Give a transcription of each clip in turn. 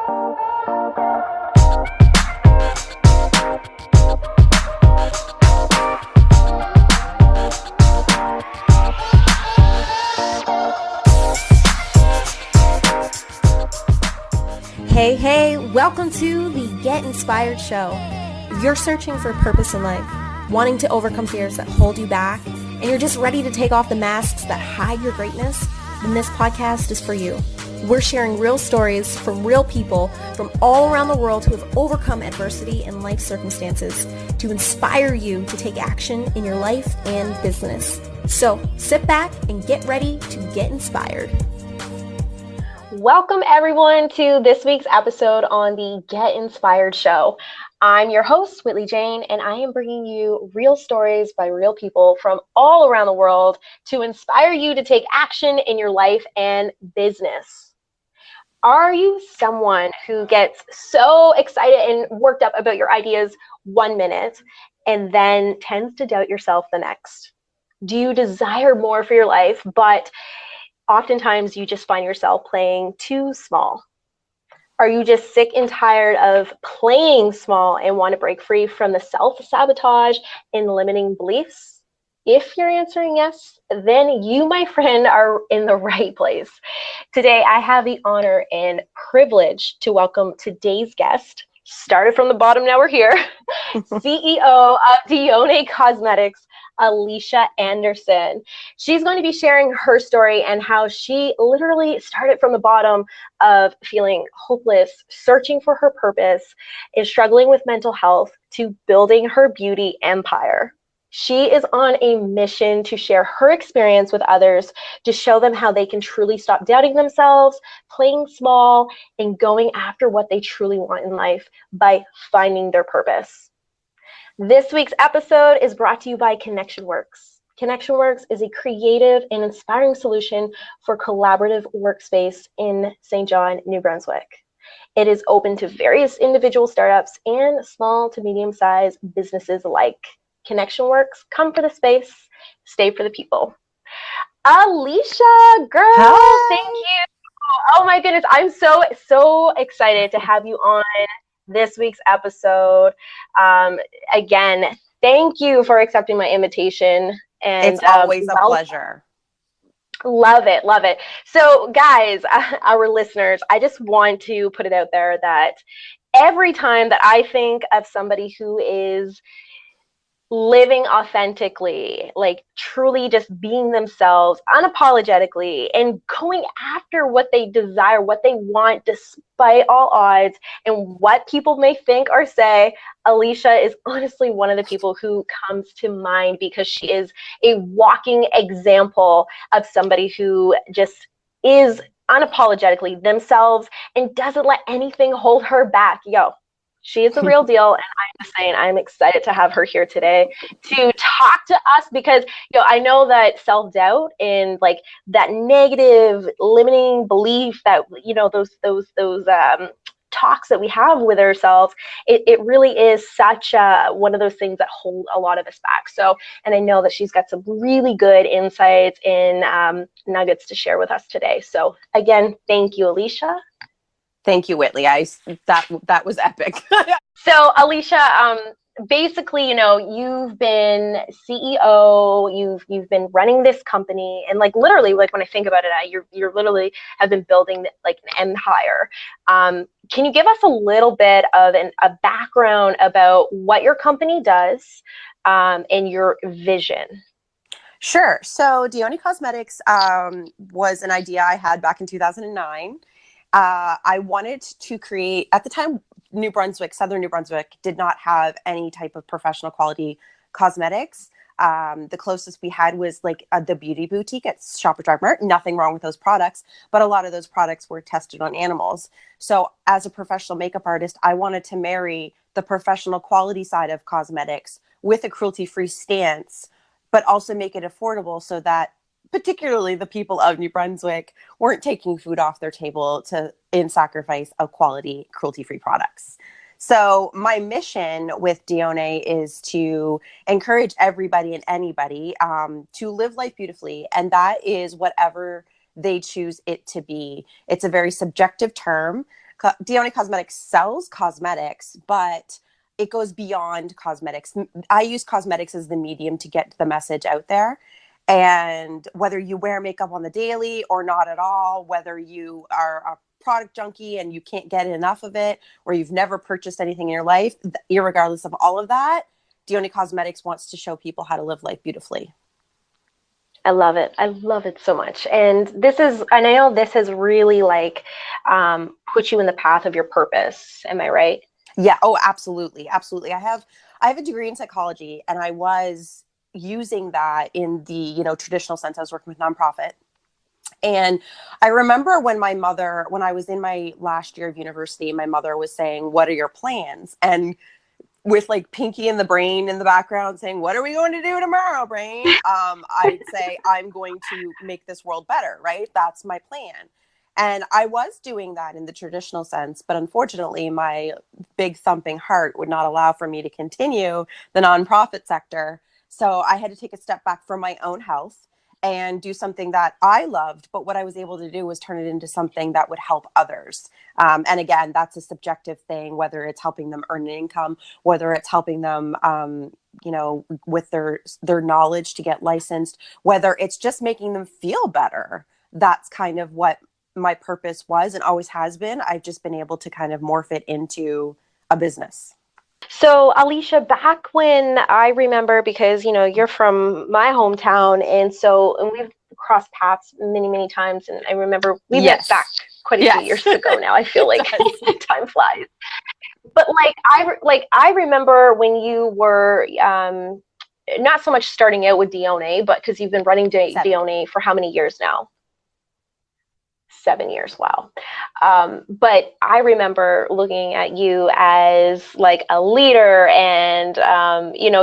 Hey, welcome to the Get Inspired Show. If you're searching for purpose in life, wanting to overcome fears that hold you back, and you're just ready to take off the masks that hide your greatness, then this podcast is for you. We're sharing real stories from real people from all around the world who have overcome adversity and life circumstances to inspire you to take action in your life and business. So sit back and get ready to get inspired. Welcome everyone to this week's episode on the Get Inspired Show. I'm your host, Whitley Jane, and I am bringing you real stories by real people from all around the world to inspire you to take action in your life and business. Are you someone who gets so excited and worked up about your ideas 1 minute and then tends to doubt yourself the next? Do you desire more for your life, but oftentimes you just find yourself playing too small? Are you just sick and tired of playing small and want to break free from the self-sabotage and limiting beliefs? If you're answering yes, then you, my friend, are in the right place. Today, I have the honor and privilege to welcome today's guest. Started from the bottom, now we're here. CEO of Dione Cosmetics, Alisha Anderson. She's going to be sharing her story and how she literally started from the bottom of feeling hopeless, searching for her purpose, and struggling with mental health to building her beauty empire. She is on a mission to share her experience with others to show them how they can truly stop doubting themselves, playing small, and going after what they truly want in life by finding their purpose. This week's episode is brought to you by ConnectionWorks. ConnectionWorks is a creative and inspiring solution for collaborative workspace in St. John, New Brunswick. It is open to various individual startups and small to medium-sized businesses alike. ConnectionWorks, come for the space, stay for the people. Alisha, girl, Hi. Thank you. Oh my goodness, I'm so excited to have you on this week's episode. Again, thank you for accepting my invitation. And it's always a pleasure. Love it. So guys, our listeners, I just want to put it out there that every time that I think of somebody who is living authentically, like truly just being themselves unapologetically and going after what they desire, what they want despite all odds and what people may think or say, Alisha is honestly one of the people who comes to mind because she is a walking example of somebody who just is unapologetically themselves and doesn't let anything hold her back. She is the real deal, and I'm just saying I'm excited to have her here today to talk to us because I know that self-doubt and like that negative limiting belief that those talks that we have with ourselves, it really is such one of those things that hold a lot of us back. So, and I know that she's got some really good insights and nuggets to share with us today. So again, thank you, Alisha. Thank you, Whitley. That was epic. So, Alisha, basically, you've been CEO, you've been running this company, and like literally, like when I think about it, you're literally have been building like an empire. Can you give us a little bit of a background about what your company does and your vision? Sure. So, Dione Cosmetics was an idea I had back in 2009. I wanted to create, at the time, Southern New Brunswick did not have any type of professional quality cosmetics. The closest we had was like the beauty boutique at Shoppers Drug Mart. Nothing wrong with those products, but a lot of those products were tested on animals. So as a professional makeup artist, I wanted to marry the professional quality side of cosmetics with a cruelty-free stance, but also make it affordable so that particularly the people of New Brunswick weren't taking food off their table in sacrifice of quality, cruelty-free products. So my mission with Dione is to encourage everybody and anybody to live life beautifully. And that is whatever they choose it to be. It's a very subjective term. Dione Cosmetics sells cosmetics, but it goes beyond cosmetics. I use cosmetics as the medium to get the message out there. And whether you wear makeup on the daily or not at all, whether you are a product junkie and you can't get enough of it, or you've never purchased anything in your life, irregardless of all of that, Dione Cosmetics wants to show people how to live life beautifully. I love it. I love it so much. And I know this has really like put you in the path of your purpose. Am I right? Yeah. Oh, absolutely. Absolutely. I have a degree in psychology, and I was using that in the, traditional sense. I was working with nonprofit. And I remember when I was in my last year of university, my mother was saying, "What are your plans?" And with like Pinky in the Brain in the background saying, "What are we going to do tomorrow, brain?" I'd say, "I'm going to make this world better," right? That's my plan. And I was doing that in the traditional sense, but unfortunately, my big thumping heart would not allow for me to continue the nonprofit sector. So I had to take a step back from my own health and do something that I loved. But what I was able to do was turn it into something that would help others. And again, that's a subjective thing, whether it's helping them earn an income, whether it's helping them, with their knowledge to get licensed, whether it's just making them feel better. That's kind of what my purpose was and always has been. I've just been able to kind of morph it into a business. So, Alisha, back when I remember, because, you're from my hometown, and we've crossed paths many, many times. And I remember we met back quite a few years ago now. I feel like time flies. But I remember when you were not so much starting out with Dione, but because you've been running Dione for how many years now? 7 years. Wow. But I remember looking at you as like a leader and,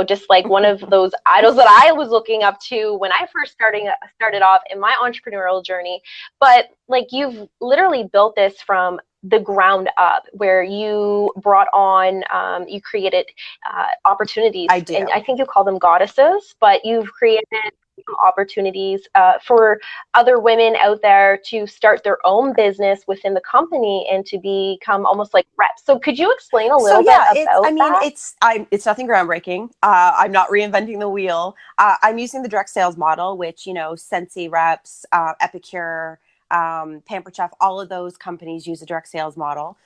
just like one of those idols that I was looking up to when I first started off in my entrepreneurial journey. But like, you've literally built this from the ground up, where you brought on, you created opportunities. I do. And I think you call them goddesses, but you've created opportunities for other women out there to start their own business within the company and to become almost like reps. So could you explain a little bit about that? It's nothing groundbreaking. I'm not reinventing the wheel. I'm using the direct sales model, which, Scentsy Reps, Epicure, Pampered Chef, all of those companies use a direct sales model,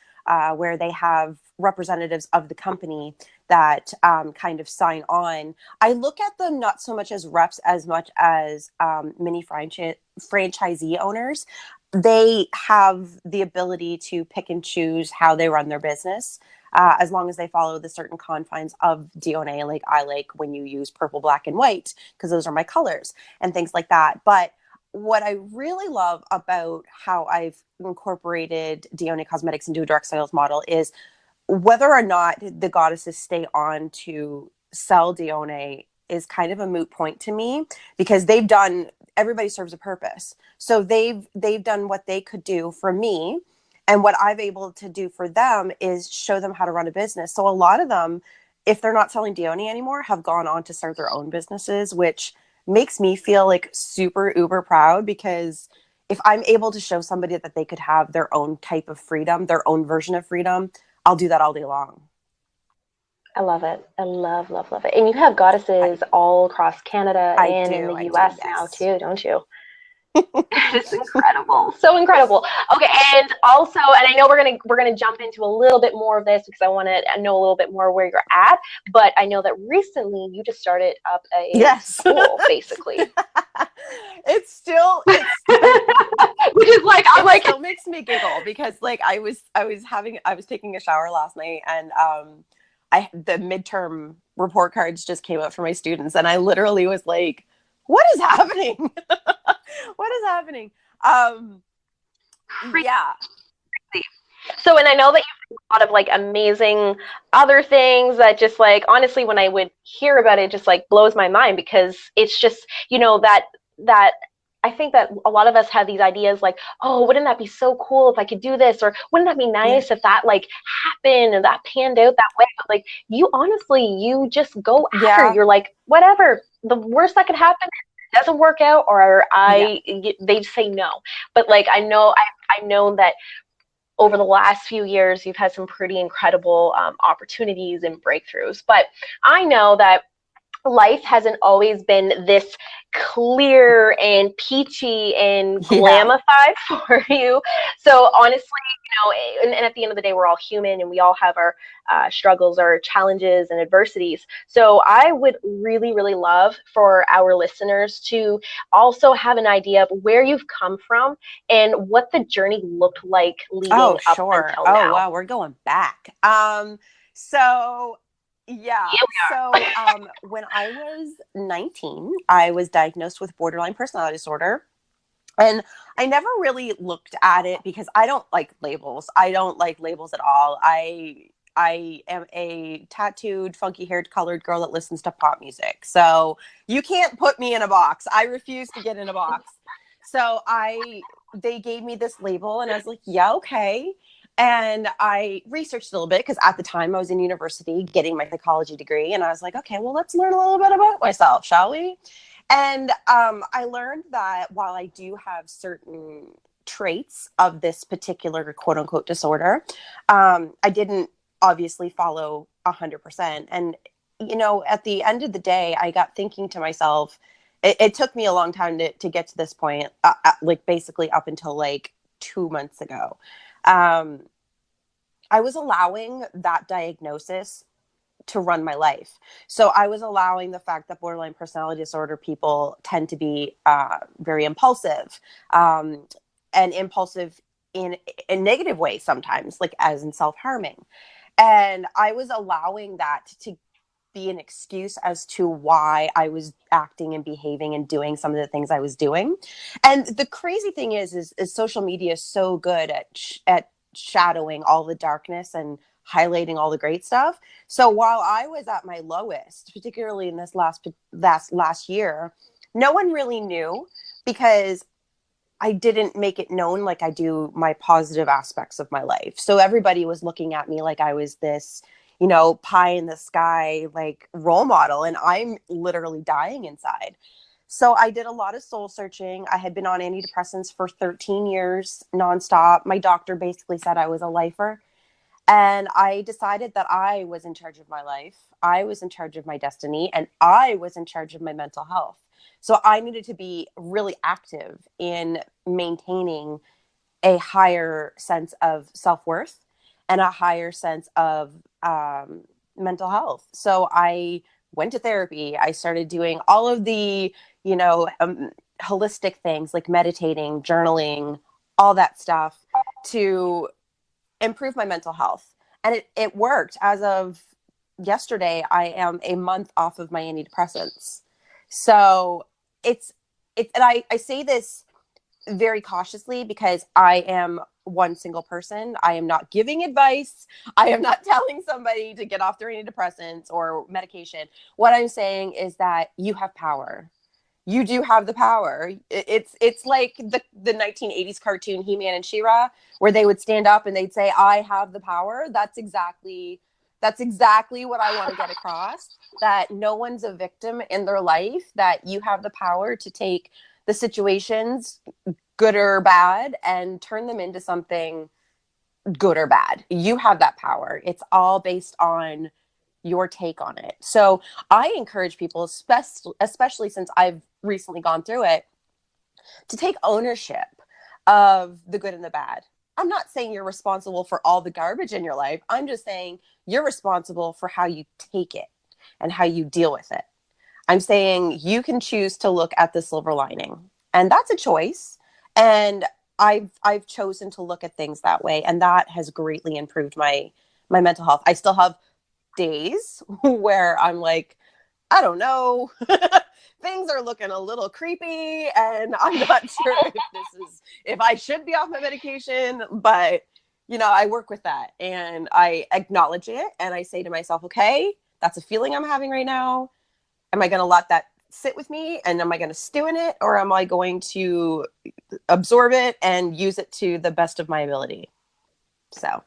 where they have representatives of the company that kind of sign on. I look at them not so much as reps as much as mini franchisee owners. They have the ability to pick and choose how they run their business, as long as they follow the certain confines of Dione. Like, I like when you use purple, black, and white, because those are my colors and things like that. But what I really love about how I've incorporated Dione Cosmetics into a direct sales model is whether or not the goddesses stay on to sell Dione is kind of a moot point to me, because everybody serves a purpose. So they've done what they could do for me. And what I've able to do for them is show them how to run a business. So a lot of them, if they're not selling Dione anymore, have gone on to start their own businesses, which makes me feel like super uber proud, because if I'm able to show somebody that they could have their own type of freedom, their own version of freedom, I'll do that all day long. I love it. I love, love, love it. And you have goddesses all across Canada and in the US now too, don't you? It's incredible. So incredible. Okay, and also, and I know we're gonna jump into a little bit more of this, because I want to know a little bit more where you're at. But I know that recently you just started up a school, basically. It's still which is like, I'm like, it still makes me giggle, because like I was taking a shower last night, and the midterm report cards just came out for my students, and I literally was like, what is happening? What is happening? Yeah. So, and I know that you have a lot of like amazing other things that just like, honestly, when I would hear about it, just like blows my mind, because it's just, that I think that a lot of us have these ideas like, oh, wouldn't that be so cool if I could do this? Or wouldn't that be nice if that like happened and that panned out that way? But like, you just go after, you're like, whatever, the worst that could happen doesn't work out, or they say no. But like, I know that over the last few years, you've had some pretty incredible opportunities and breakthroughs. But I know that life hasn't always been this clear and peachy and Yeah. glamified for you. So honestly, and at the end of the day, we're all human and we all have our struggles, our challenges and adversities. So I would really, really love for our listeners to also have an idea of where you've come from and what the journey looked like leading Oh, up sure. until Oh, now. wow. We're going back. So yeah. So when I was 19, I was diagnosed with borderline personality disorder. And I never really looked at it because I don't like labels. I don't like labels at all. I am a tattooed, funky haired, colored girl that listens to pop music. So you can't put me in a box. I refuse to get in a box. So they gave me this label and I was like, yeah, okay. And I researched a little bit because at the time I was in university getting my psychology degree. And I was like, okay, well, let's learn a little bit about myself, shall we? And I learned that while I do have certain traits of this particular quote unquote disorder, I didn't obviously follow 100%. And, at the end of the day, I got thinking to myself, it took me a long time to get to this point, like basically up until like 2 months ago. I was allowing that diagnosis to run my life. So I was allowing the fact that borderline personality disorder people tend to be very impulsive, and impulsive in a negative way sometimes, like as in self-harming. And I was allowing that to be an excuse as to why I was acting and behaving and doing some of the things I was doing. And the crazy thing is social media is so good at shadowing all the darkness and highlighting all the great stuff. So while I was at my lowest, particularly in this last year, no one really knew because I didn't make it known like I do my positive aspects of my life. So everybody was looking at me like I was this, pie in the sky, like role model. And I'm literally dying inside. So I did a lot of soul searching. I had been on antidepressants for 13 years nonstop. My doctor basically said I was a lifer. And I decided that I was in charge of my life. I was in charge of my destiny, and I was in charge of my mental health. So I needed to be really active in maintaining a higher sense of self-worth and a higher sense of mental health. So I went to therapy. I started doing all of the, holistic things like meditating, journaling, all that stuff to improve my mental health. And it worked. As of yesterday, I am a month off of my antidepressants. So and I say this very cautiously because I am one single person. I am not giving advice. I am not telling somebody to get off their antidepressants or medication. What I'm saying is that you have power. You do have the power. It's like the 1980s cartoon He-Man and She-Ra, where they would stand up and they'd say, I have the power. That's exactly what I want to get across, that no one's a victim in their life, that you have the power to take the situations, good or bad, and turn them into something good or bad. You have that power. It's all based on your take on it. So I encourage people, especially since I've recently gone through it, to take ownership of the good and the bad. I'm not saying you're responsible for all the garbage in your life. I'm just saying you're responsible for how you take it and how you deal with it. I'm saying you can choose to look at the silver lining, and that's a choice. And I've chosen to look at things that way, and that has greatly improved my mental health. I still have days where I'm like, I don't know, things are looking a little creepy and I'm not sure if I should be off my medication, but I work with that and I acknowledge it and I say to myself, okay, that's a feeling I'm having right now. Am I going to let that sit with me and am I going to stew in it, or am I going to absorb it and use it to the best of my ability? So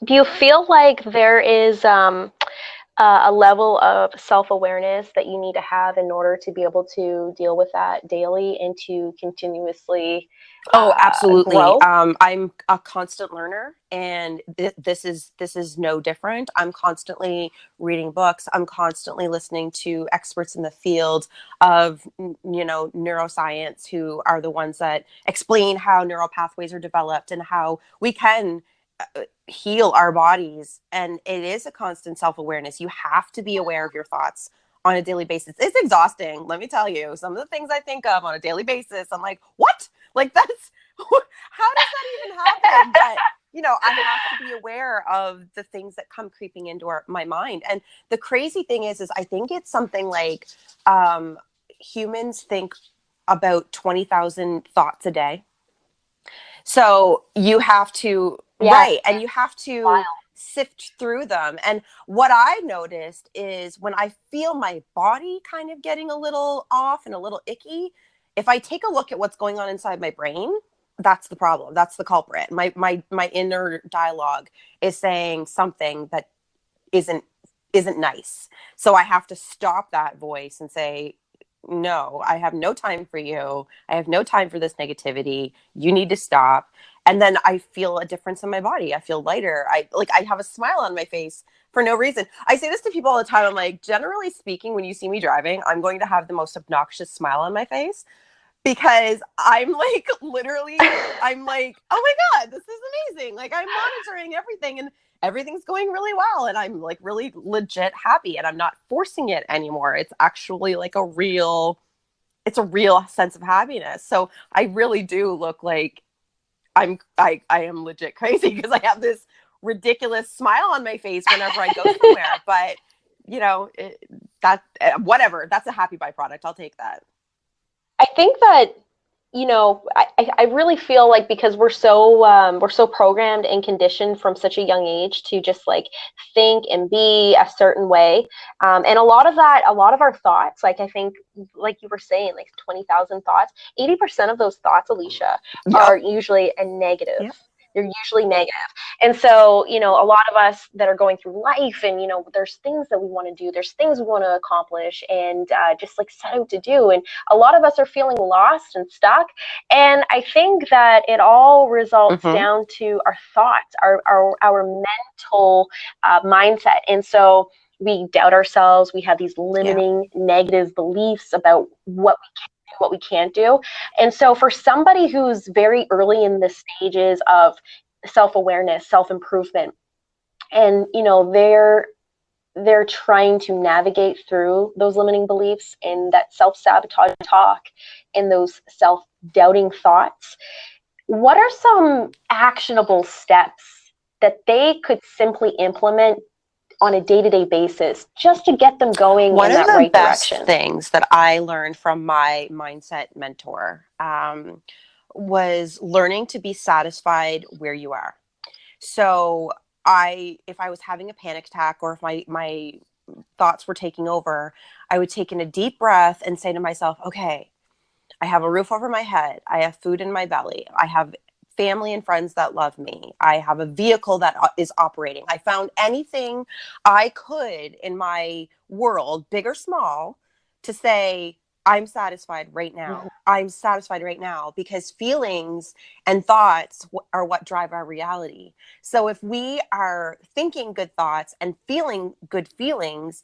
Do you feel like there is a level of self-awareness that you need to have in order to be able to deal with that daily and to continuously Oh, absolutely. grow. I'm a constant learner, and this is no different. I'm constantly reading books. I'm constantly listening to experts in the field of, neuroscience, who are the ones that explain how neural pathways are developed and how we can heal our bodies. And it is a constant self-awareness. You have to be aware of your thoughts on a daily basis. It's exhausting, let me tell you. Some of the things I think of on a daily basis, I'm like, what? Like, that's how does that even happen? But I have to be aware of the things that come creeping into my mind. And the crazy thing is I think it's something like humans think about 20,000 thoughts a day. So you have to, Yeah, right, and you have to wild. sift through them. And what I noticed is when I feel my body kind of getting a little off and a little icky, if I take a look at what's going on inside my brain, that's the problem. That's the culprit. My inner dialogue is saying something that isn't isn't nice. So I have to stop that voice and say, no, I have no time for you. I have no time for this negativity. You need to stop. And then I feel a difference in my body. I feel lighter. I have a smile on my face for no reason. I say this to people all the time. I'm like, generally speaking, when you see me driving, I'm going to have the most obnoxious smile on my face, because I'm like, literally, I'm like, oh my God, this is amazing. Like, I'm monitoring everything and everything's going really well. And I'm like really legit happy, and I'm not forcing it anymore. It's actually like it's a real sense of happiness. So I really do look like I am legit crazy, because I have this ridiculous smile on my face whenever I go somewhere. But whatever, that's a happy byproduct. I'll take that. I think that I really feel like, because we're so programmed and conditioned from such a young age to just like think and be a certain way, and a lot of our thoughts, like I think, like you were saying, like 20,000 thoughts, 80% of those thoughts, Alicia, are Yep. usually a negative. Yep. They're usually negative. And so, a lot of us that are going through life, and, there's things that we want to do, there's things we want to accomplish, and just like set out to do. And a lot of us are feeling lost and stuck. And I think that it all results Mm-hmm. down to our thoughts, our mental mindset. And so we doubt ourselves. We have these Yeah. limiting negative beliefs about what we can do, what we can't do. And so for somebody who's very early in the stages of self-awareness, self-improvement, and they're trying to navigate through those limiting beliefs and that self-sabotage talk and those self-doubting thoughts, what are some actionable steps that they could simply implement on a day-to-day basis just to get them going One in of that the right best direction? things that I learned from my mindset mentor was learning to be satisfied where you are. So if I was having a panic attack, or if my thoughts were taking over, I would take in a deep breath and say to myself, okay, I have a roof over my head. I have food in my belly. I have family and friends that love me. I have a vehicle that is operating. I found anything I could in my world, big or small, to say, I'm satisfied right Mhm. now. I'm satisfied right now, because feelings and thoughts are what drive our reality. So if we are thinking good thoughts and feeling good feelings,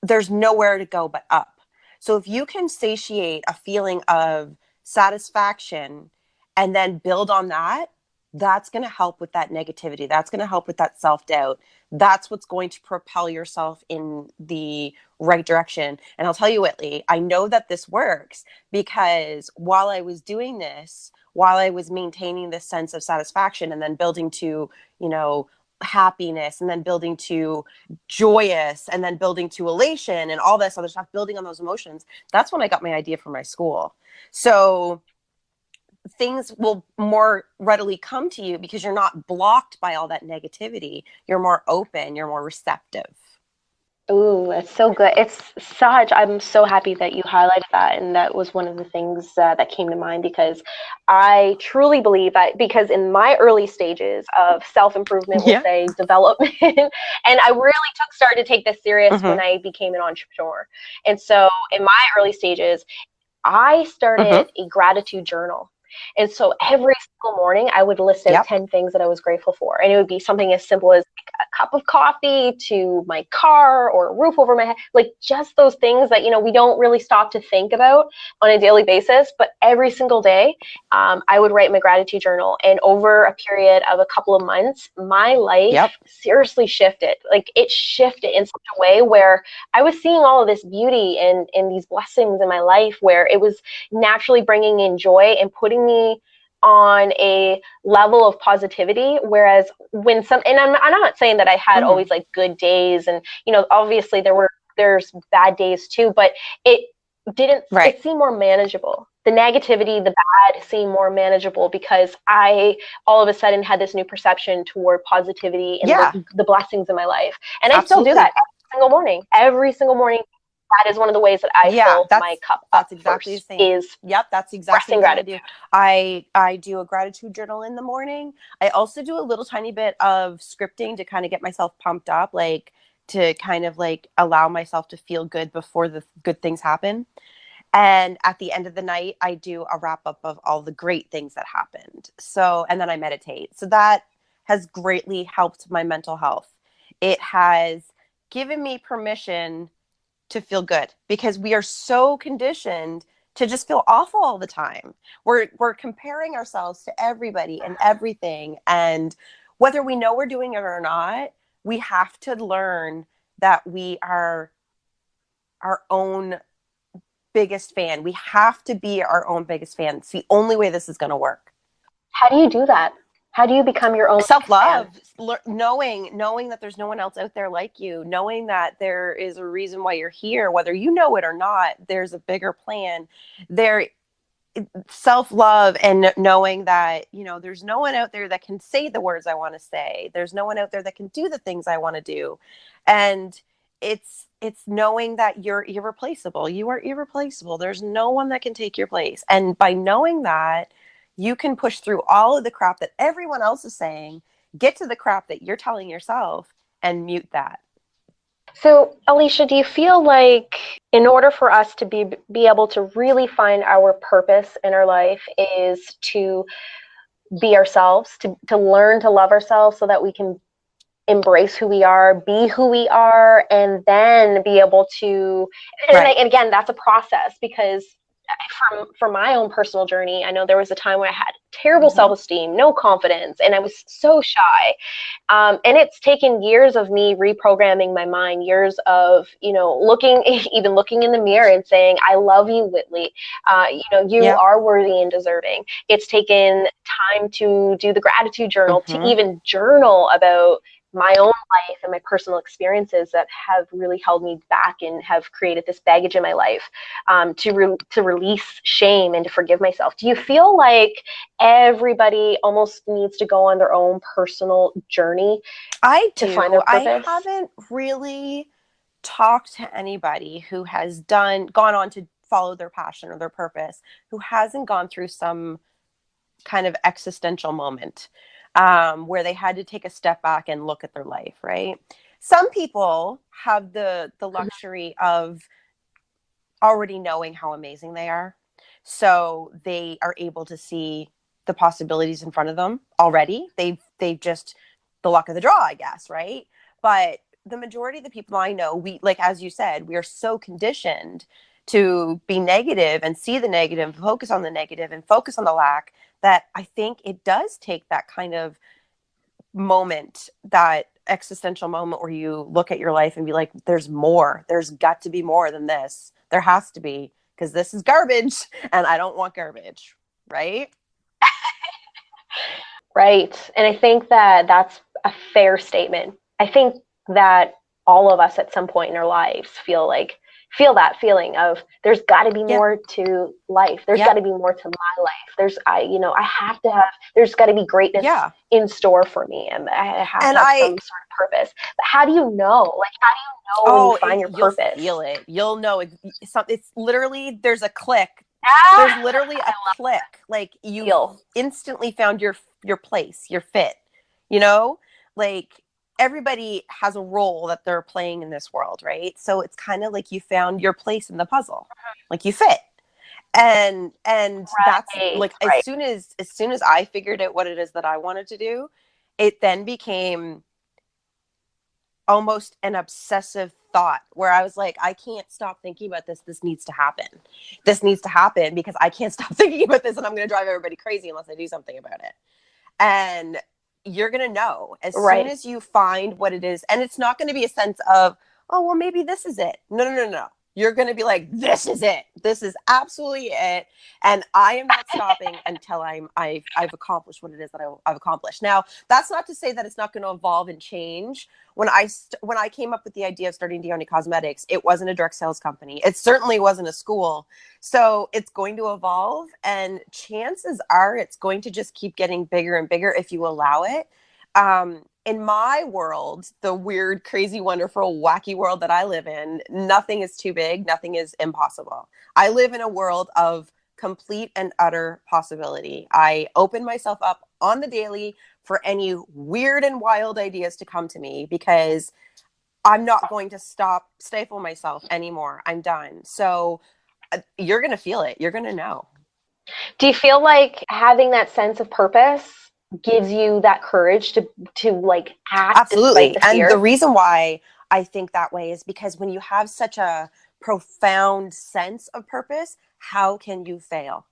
there's nowhere to go but up. So if you can satiate a feeling of satisfaction and then build on that, that's going to help with that negativity. That's going to help with that self-doubt. That's what's going to propel yourself in the right direction. And I'll tell you, Whitley, I know that this works, because while I was doing this, while I was maintaining this sense of satisfaction and then building to, happiness, and then building to joyous, and then building to elation and all this other stuff, building on those emotions, that's when I got my idea for my school. So things will more readily come to you, because you're not blocked by all that negativity. You're more open, you're more receptive. Ooh, that's so good. I'm so happy that you highlighted that. And that was one of the things that came to mind because I truly believe that because in my early stages of self-improvement, we'll Yeah. say development, and I really started to take this serious when Mm-hmm. I became an entrepreneur. And so in my early stages, I Mm-hmm. started a gratitude journal. And so every single morning, I would list out Yep. 10 things that I was grateful for. And it would be something as simple as like a cup of coffee to my car or a roof over my head, like just those things that, we don't really stop to think about on a daily basis. But every single day, I would write my gratitude journal. And over a period of a couple of months, my life Yep. seriously shifted. Like it shifted in such a way where I was seeing all of this beauty and these blessings in my life where it was naturally bringing in joy and putting me on a level of positivity. Whereas and I'm not saying that I had Mm-hmm. always like good days and, obviously there's bad days too, but it Right. it seemed more manageable. The negativity, the bad seemed more manageable because I all of a sudden had this new perception toward positivity and Yeah. the blessings in my life. And I still do that Absolutely. every single morning. Every single morning, that is one of the ways that I Yeah, fill my cup up that's exactly the first same. is Yep, that's exactly expressing the same I gratitude. do. I do a gratitude journal in the morning. I also do a little tiny bit of scripting to kind of get myself pumped up, like to kind of like allow myself to feel good before the good things happen. And at the end of the night, I do a wrap up of all the great things that happened. So, and then I meditate. So that has greatly helped my mental health. It has given me permission to feel good because we are so conditioned to just feel awful all the time. We're comparing ourselves to everybody and everything, and whether we know we're doing it or not, we have to learn that we are our own biggest fan. We have to be our own biggest fan. It's the only way this is going to work. How do you do that? How do you become your own fan? Self-love, knowing that there's no one else out there like you, knowing that there is a reason why you're here, whether you know it or not, there's a bigger plan there. Self-love and knowing that there's no one out there that can say the words I want to say, there's no one out there that can do the things I want to do, and it's knowing that you're irreplaceable. You are irreplaceable. There's no one that can take your place, and by knowing that, you can push through all of the crap that everyone else is saying, get to the crap that you're telling yourself, and mute that. So, Alicia, do you feel like in order for us to be able to really find our purpose in our life is to be ourselves, to learn to love ourselves so that we can embrace who we are, be who we are, and then be able to, Right. and again, that's a process because from my own personal journey, I know there was a time where I had terrible Mm-hmm. self-esteem, no confidence, and I was so shy. And it's taken years of me reprogramming my mind, years of, even looking in the mirror and saying, I love you, Whitley. You Yep. are worthy and deserving. It's taken time to do the gratitude journal, to Mm-hmm. even journal about my own life and my personal experiences that have really held me back and have created this baggage in my life, to release shame and to forgive myself. Do you feel like everybody almost needs to go on their own personal journey I to find their do. I purpose? haven't really talked to anybody who has gone on to follow their passion or their purpose, who hasn't gone through some kind of existential moment, where they had to take a step back and look at their life, right? Some people have the luxury of already knowing how amazing they are. So they are able to see the possibilities in front of them already. They've just the luck of the draw, I guess, right? But the majority of the people I know, we, like as you said, we are so conditioned to be negative and see the negative, focus on the negative and focus on the lack, that I think it does take that kind of moment, that existential moment where you look at your life and be like, there's more. There's got to be more than this. There has to be, because this is garbage and I don't want garbage, right? Right. And I think that that's a fair statement. I think that all of us at some point in our lives feel like feel that feeling of there's got to be Yeah. more to life. There's Yeah. got to be more to my life. I have to have, there's got to be greatness Yeah. in store for me, and I have And to have some sort of purpose. But how do you know? Like, how do you know when you find your you'll purpose? feel it. You'll know it's literally, there's a click. Ah, There's literally a click. Like, you feel. instantly found your place, your fit. You know, like, everybody has a role that they're playing in this world, right? So it's kind of like you found your place in the puzzle. Like, you fit. And that's like, as Right. soon as I figured out what it is that I wanted to do, it then became almost an obsessive thought where I was like, I can't stop thinking about this. This needs to happen. This needs to happen because I can't stop thinking about this, and I'm going to drive everybody crazy unless I do something about it. And you're going to know as soon as you find what it is. And it's not going to be a sense of, oh, well, maybe this is it. No. You're going to be like, this is it. This is absolutely it. And I am not stopping until I've accomplished what it is that I've accomplished. Now, that's not to say that it's not going to evolve and change. When I came up with the idea of starting Dione Cosmetics, it wasn't a direct sales company. It certainly wasn't a school. So it's going to evolve, and chances are it's going to just keep getting bigger and bigger if you allow it. In my world, the weird, crazy, wonderful, wacky world that I live in, nothing is too big. Nothing is impossible. I live in a world of complete and utter possibility. I open myself up on the daily for any weird and wild ideas to come to me, because I'm not going to stifle myself anymore. I'm done. So you're going to feel it. You're going to know. Do you feel like having that sense of purpose gives you that courage to like act? Absolutely. Despite the fear? And the reason why I think that way is because when you have such a profound sense of purpose, how can you fail?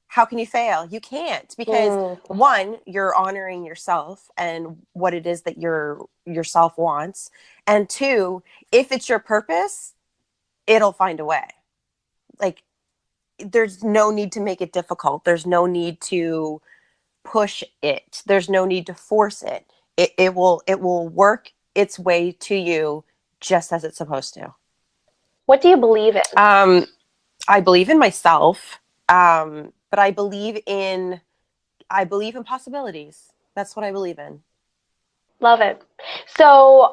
How can you fail? You can't, because one, you're honoring yourself and what it is that yourself wants. And two, if it's your purpose, it'll find a way. Like, there's no need to make it difficult. There's no need to push it. There's no need to force it. It will work its way to you just as it's supposed to. What do you believe in? I believe in myself, but I believe in possibilities. That's what I believe in. Love it. So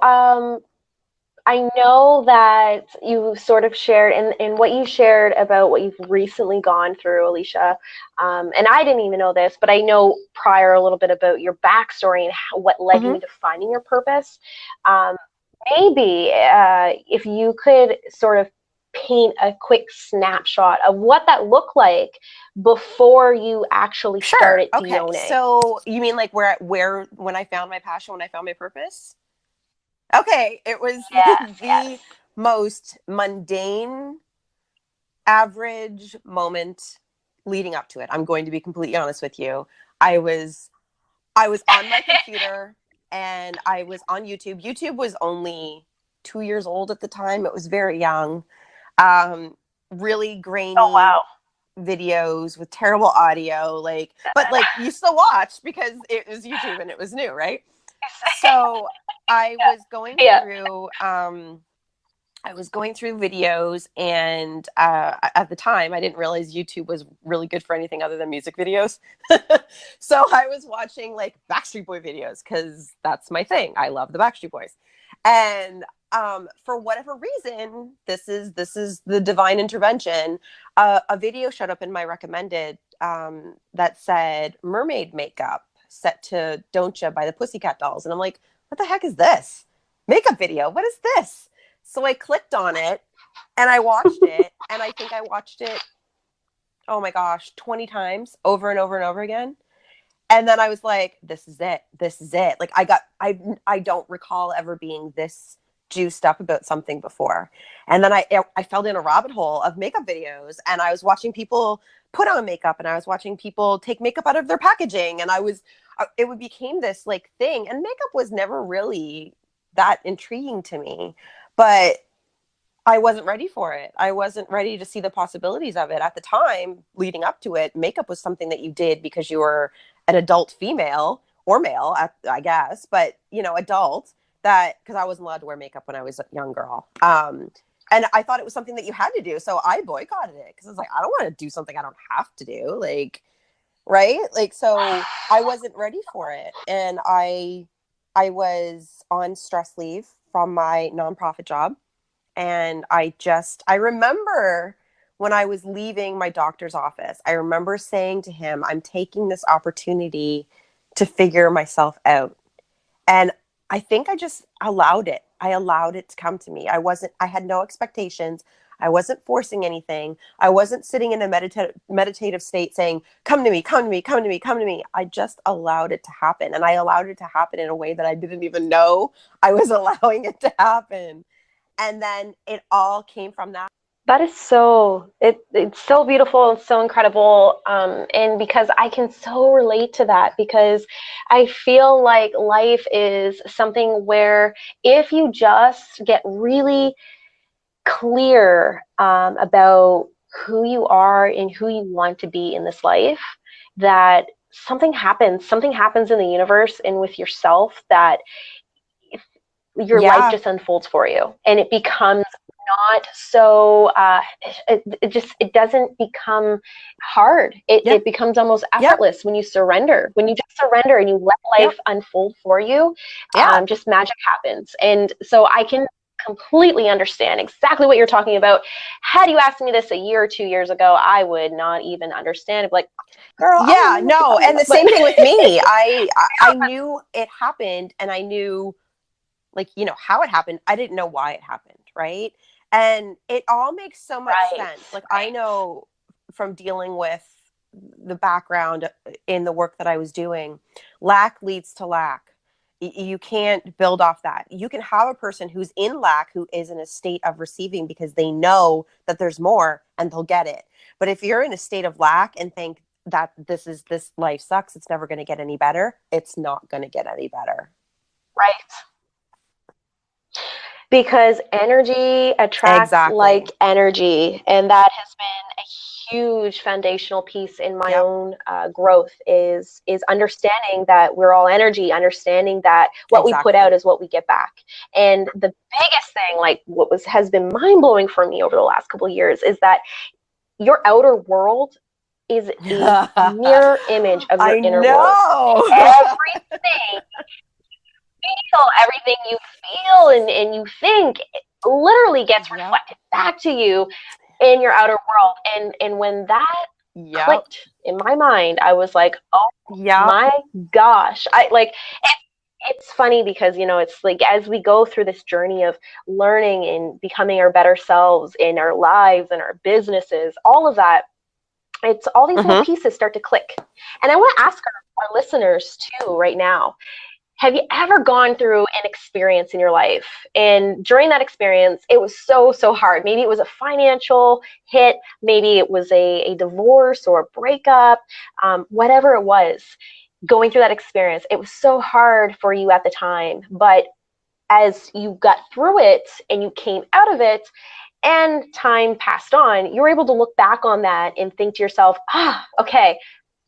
I know that you sort of shared in what you shared about what you've recently gone through, Alisha. And I didn't even know this, but I know prior a little bit about your backstory and what led you into finding your purpose. Maybe if you could sort of paint a quick snapshot of what that looked like before you actually started Dione. So you mean like where when I found my passion, when I found my purpose? Okay, it was the most mundane, average moment leading up to it. I'm going to be completely honest with you. I was on my computer and I was on YouTube. YouTube was only 2 years old at the time. It was very young. Really grainy videos with terrible audio, but you still watch because it was YouTube and it was new, right? So I was going through videos, and at the time I didn't realize YouTube was really good for anything other than music videos. So I was watching Backstreet Boy videos because that's my thing. I love the Backstreet Boys. And for whatever reason, this is the divine intervention. A video showed up in my recommended that said mermaid makeup set to Don't Ya by the Pussycat Dolls. And I'm like, what the heck is this? Makeup video? What is this? So I clicked on it and I watched it. And I think I watched it, oh my gosh, 20 times over and over and over again. And then I was like, this is it. This is it. I don't recall ever being this juiced up about something before. And then I fell in a rabbit hole of makeup videos, and I was watching people put on makeup, and I was watching people take makeup out of their packaging. And it became this thing. And makeup was never really that intriguing to me, but I wasn't ready for it. I wasn't ready to see the possibilities of it. At the time, leading up to it, makeup was something that you did because you were an adult female or male, I guess, but adult, because I wasn't allowed to wear makeup when I was a young girl. And I thought it was something that you had to do. So I boycotted it because I was like, I don't want to do something I don't have to do. Like, right? Like, so I wasn't ready for it. And I was on stress leave from my nonprofit job. And I remember when I was leaving my doctor's office, I remember saying to him, I'm taking this opportunity to figure myself out. And I think I just allowed it. I allowed it to come to me. I had no expectations. I wasn't forcing anything. I wasn't sitting in a meditative state saying, come to me, come to me, come to me, come to me. I just allowed it to happen. And I allowed it to happen in a way that I didn't even know I was allowing it to happen. And then it all came from that. That is it's so beautiful and so incredible. And because I can so relate to that, because I feel like life is something where if you just get really clear about who you are and who you want to be in this life, that something happens in the universe and with yourself that your life just unfolds for you, and it becomes not so it doesn't become hard. It becomes almost effortless when you surrender, when you just surrender and you let life unfold for you. Just magic happens. And so I can completely understand exactly what you're talking about. Had you asked me this a year or 2 years ago, I would not even understand. It'd be like, girl, and the same thing with me. I knew it happened, and I knew, like, you know, how it happened. I didn't know why it happened, right? And it all makes so much sense. Like, I know from dealing with the background in the work that I was doing, lack leads to lack. You can't build off that. You can have a person who's in lack, who is in a state of receiving because they know that there's more and they'll get it. But if you're in a state of lack and think that this life sucks, it's never going to get any better, it's not going to get any better. Right. Because energy attracts like energy. And that has been a huge foundational piece in my own growth is understanding that we're all energy, understanding that what we put out is what we get back. And the biggest thing, like what has been mind-blowing for me over the last couple of years, is that your outer world is a mirror image of your inner world. Everything you feel and you think literally gets reflected back to you in your outer world. And when that clicked in my mind, I was like, oh my gosh. It's funny because, you know, it's like as we go through this journey of learning and becoming our better selves in our lives and our businesses, all of that, it's all these little pieces start to click. And I want to ask our listeners too right now, have you ever gone through an experience in your life, and during that experience, it was so hard? Maybe it was a financial hit, maybe it was a divorce or a breakup, whatever it was, going through that experience, it was so hard for you at the time. But as you got through it and you came out of it and time passed on, you were able to look back on that and think to yourself, okay,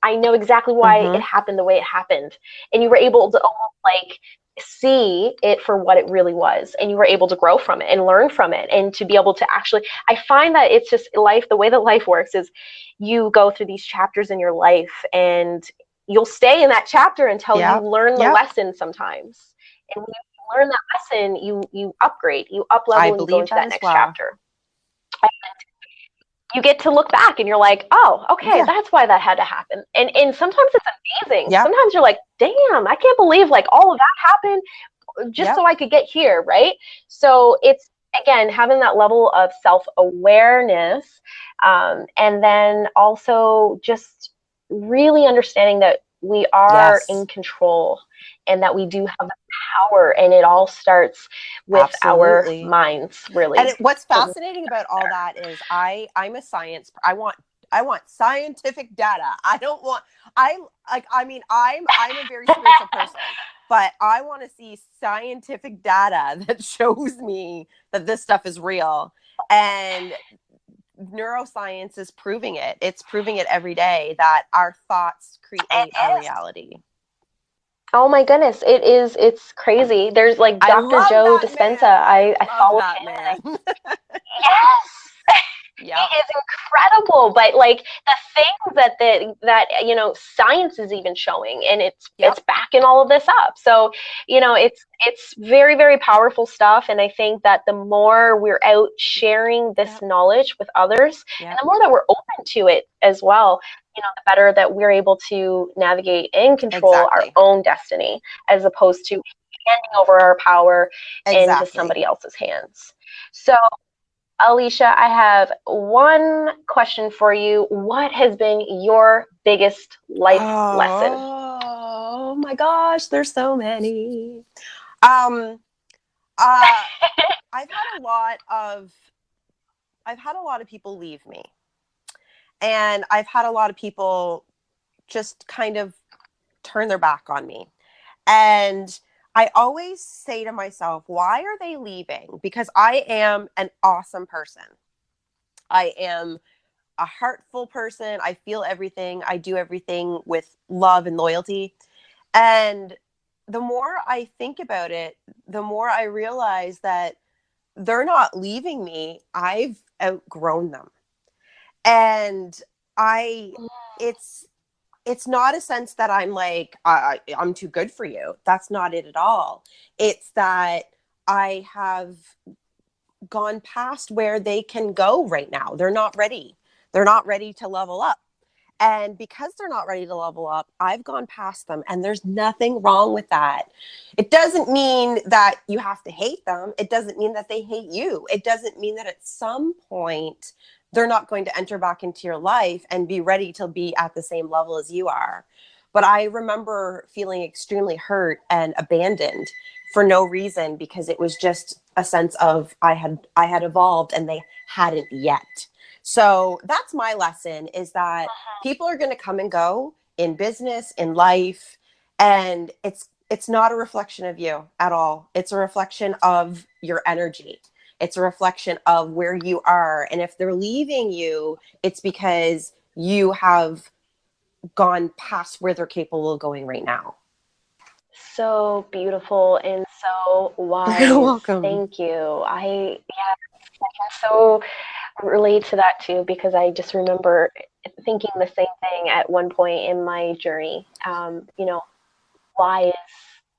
I know exactly why it happened the way it happened. And you were able to almost like see it for what it really was. And you were able to grow from it and learn from it. And to be able to actually, I find that it's just life, the way that life works is you go through these chapters in your life and you'll stay in that chapter until you learn the lesson sometimes. And when you learn that lesson, you upgrade, you up level, and you go into that next chapter. And you get to look back and you're like, oh, okay, that's why that had to happen. And sometimes it's amazing. Sometimes you're like, damn, I can't believe like all of that happened just so I could get here, right? So it's, again, having that level of self-awareness, and then also just really understanding that we are in control and that we do have the power, and it all starts with our minds, really. And what's fascinating about all that is I'm a science. I want scientific data. I'm a very spiritual person, but I want to see scientific data that shows me that this stuff is real. And neuroscience is proving it. It's proving it every day that our thoughts create our reality. Oh my goodness, it is. It's crazy. There's like Dr. Joe Dispenza. I follow that him. man. Yes. Yeah. It is incredible, but like the things that you know science is even showing, and it's backing all of this up. So you know it's very, very powerful stuff, and I think that the more we're out sharing this knowledge with others, and the more that we're open to it as well, you know, the better that we're able to navigate and control our own destiny, as opposed to handing over our power into somebody else's hands. So Alisha, I have one question for you. What has been your biggest life lesson? Oh my gosh, there's so many. I've had a lot of people leave me. And I've had a lot of people just kind of turn their back on me. And I always say to myself, why are they leaving? Because I am an awesome person. I am a heartful person. I feel everything. I do everything with love and loyalty. And the more I think about it, the more I realize that they're not leaving me. I've outgrown them. And it's not a sense that I'm like, I'm too good for you. That's not it at all. It's that I have gone past where they can go right now. They're not ready. They're not ready to level up. And because they're not ready to level up, I've gone past them, and there's nothing wrong with that. It doesn't mean that you have to hate them. It doesn't mean that they hate you. It doesn't mean that at some point they're not going to enter back into your life and be ready to be at the same level as you are. But I remember feeling extremely hurt and abandoned for no reason, because it was just a sense of I had evolved and they hadn't yet. So that's my lesson, is that people are going to come and go in business, in life, and it's not a reflection of you at all. It's a reflection of your energy. It's a reflection of where you are. And if they're leaving you, it's because you have gone past where they're capable of going right now. So beautiful and so wise. You're welcome. Thank you. I can so relate to that too, because I just remember thinking the same thing at one point in my journey. You know, why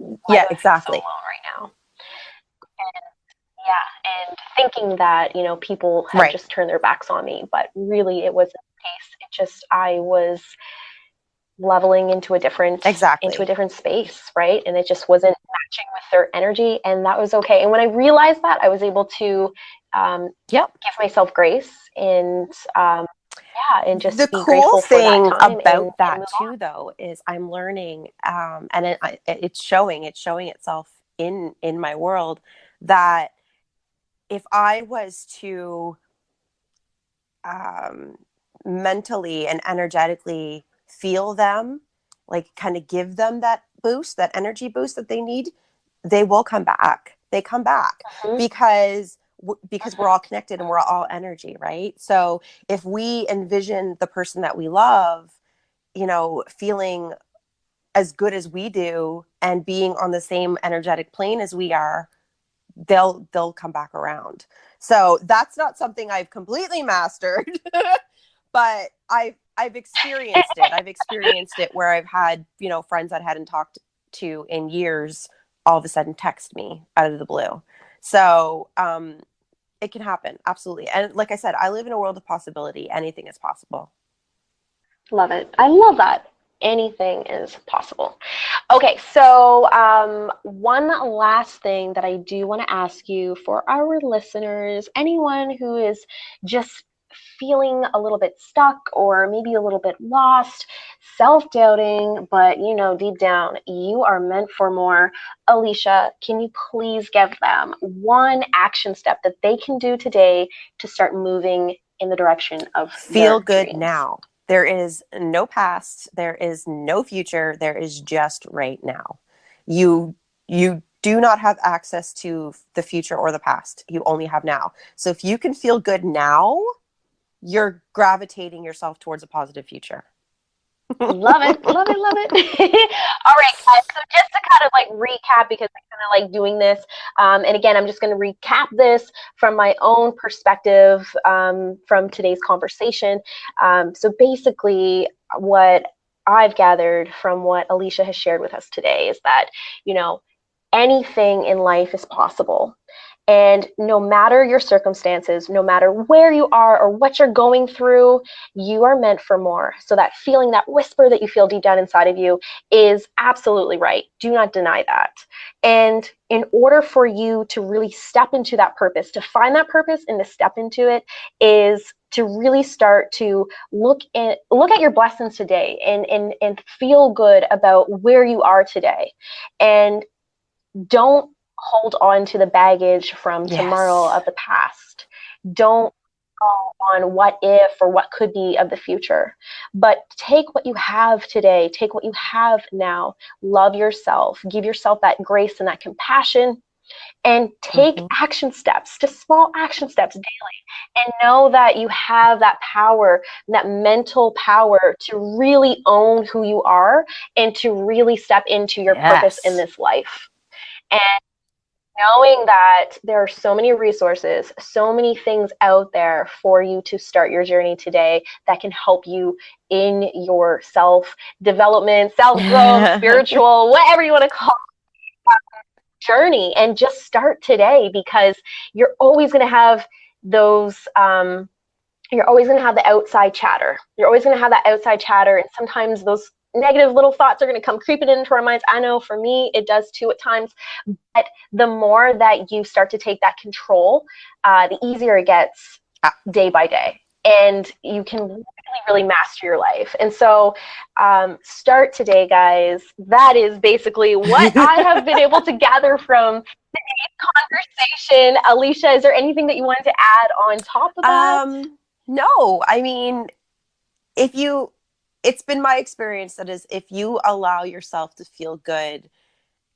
do I feel so alone right now? And thinking that, you know, people have just turned their backs on me, but really it wasn't the case. It just, I was leveling into a different space, right? And it just wasn't matching with their energy, and that was okay. And when I realized that, I was able to give myself grace and and just the be cool grateful thing for that time about that and too, though, is I'm learning, and it's showing itself in my world, that if I was to mentally and energetically feel them, like kind of give them that boost, that energy boost that they need, they will come back. They come back because we're all connected and we're all energy, right? So if we envision the person that we love, you know, feeling as good as we do and being on the same energetic plane as we are, they'll come back around. So that's not something I've completely mastered, but I've experienced it. I've experienced it where I've had, you know, friends that I hadn't talked to in years all of a sudden text me out of the blue. So it can happen, absolutely. And like I said, I live in a world of possibility. Anything is possible. Love it. I love that. Anything is possible. Okay, so one last thing that I do want to ask you for our listeners, anyone who is just feeling a little bit stuck or maybe a little bit lost, self-doubting, but you know, deep down, you are meant for more. Alisha, can you please give them one action step that they can do today to start moving in the direction of feel good dreams? now? There is no past. There is no future. There is just right now. You do not have access to the future or the past. You only have now. So if you can feel good now, you're gravitating yourself towards a positive future. Love it, love it, love it. All right, guys. So just to kind of like recap, because I'm kind of like doing this, and again, I'm just going to recap this from my own perspective from today's conversation. So basically, what I've gathered from what Alisha has shared with us today is that, you know, anything in life is possible. And no matter your circumstances, no matter where you are or what you're going through, you are meant for more. So that feeling, that whisper that you feel deep down inside of you is absolutely right. Do not deny that. And in order for you to really step into that purpose, to find that purpose and to step into it, is to really start to look at your blessings today and feel good about where you are today. And don't hold on to the baggage from tomorrow of the past. Don't go on what if or what could be of the future, but take what you have today, take what you have now, love yourself, give yourself that grace and that compassion, and take action steps, just small action steps daily, and know that you have that power, that mental power to really own who you are and to really step into your purpose in this life. And knowing that there are so many resources, so many things out there for you to start your journey today that can help you in your self-development, self-growth, spiritual, whatever you want to call it, journey. And just start today, because you're always going to have those, you're always going to have the outside chatter. You're always going to have that outside chatter. And sometimes those negative little thoughts are going to come creeping into our minds. I know for me, it does too at times. But the more that you start to take that control, the easier it gets day by day. And you can really, really master your life. And so start today, guys. That is basically what I have been able to gather from today's conversation. Alisha, is there anything that you wanted to add on top of that? No, I mean, it's been my experience that is, if you allow yourself to feel good,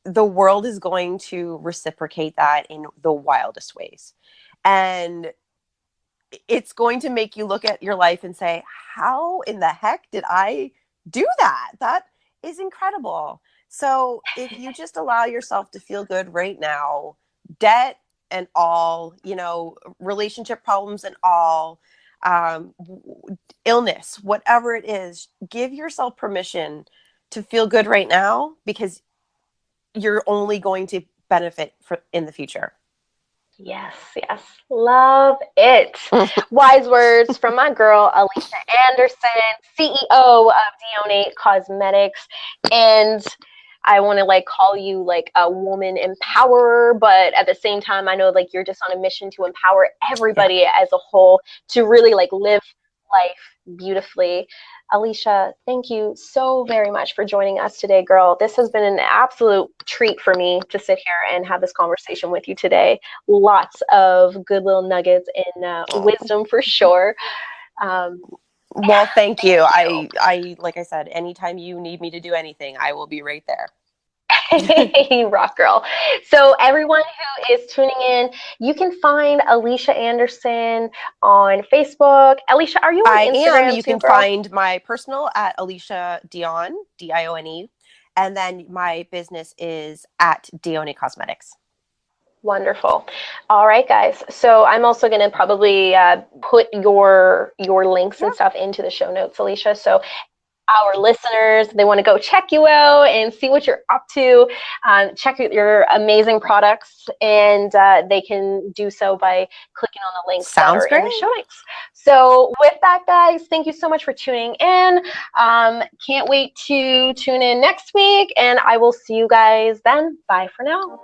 the world is going to reciprocate that in the wildest ways. And it's going to make you look at your life and say, how in the heck did I do that? That is incredible. So if you just allow yourself to feel good right now, debt and all, relationship problems and all, illness, whatever it is, give yourself permission to feel good right now, because you're only going to benefit in the future. Yes, yes. Love it. Wise words from my girl, Alisha Anderson, CEO of Dione Cosmetics. And I want to call you a woman empowerer, but at the same time, I know you're just on a mission to empower everybody as a whole to really live life beautifully. Alisha, thank you so very much for joining us today, girl. This has been an absolute treat for me to sit here and have this conversation with you today. Lots of good little nuggets and wisdom for sure. Well, thank you. I like I said, anytime you need me to do anything, I will be right there. Rock girl. So everyone who is tuning in, you can find Alisha Anderson on Facebook. Alisha, are you on Instagram? You can find my personal at Alisha Dione, Dione, and then my business is at Dione Cosmetics. Wonderful. All right, guys. So I'm also going to probably put your links and stuff into the show notes, Alisha. So our listeners, they want to go check you out and see what you're up to. Check out your amazing products, and they can do so by clicking on the links that are in the show notes. So with that, guys, thank you so much for tuning in. Can't wait to tune in next week, and I will see you guys then. Bye for now.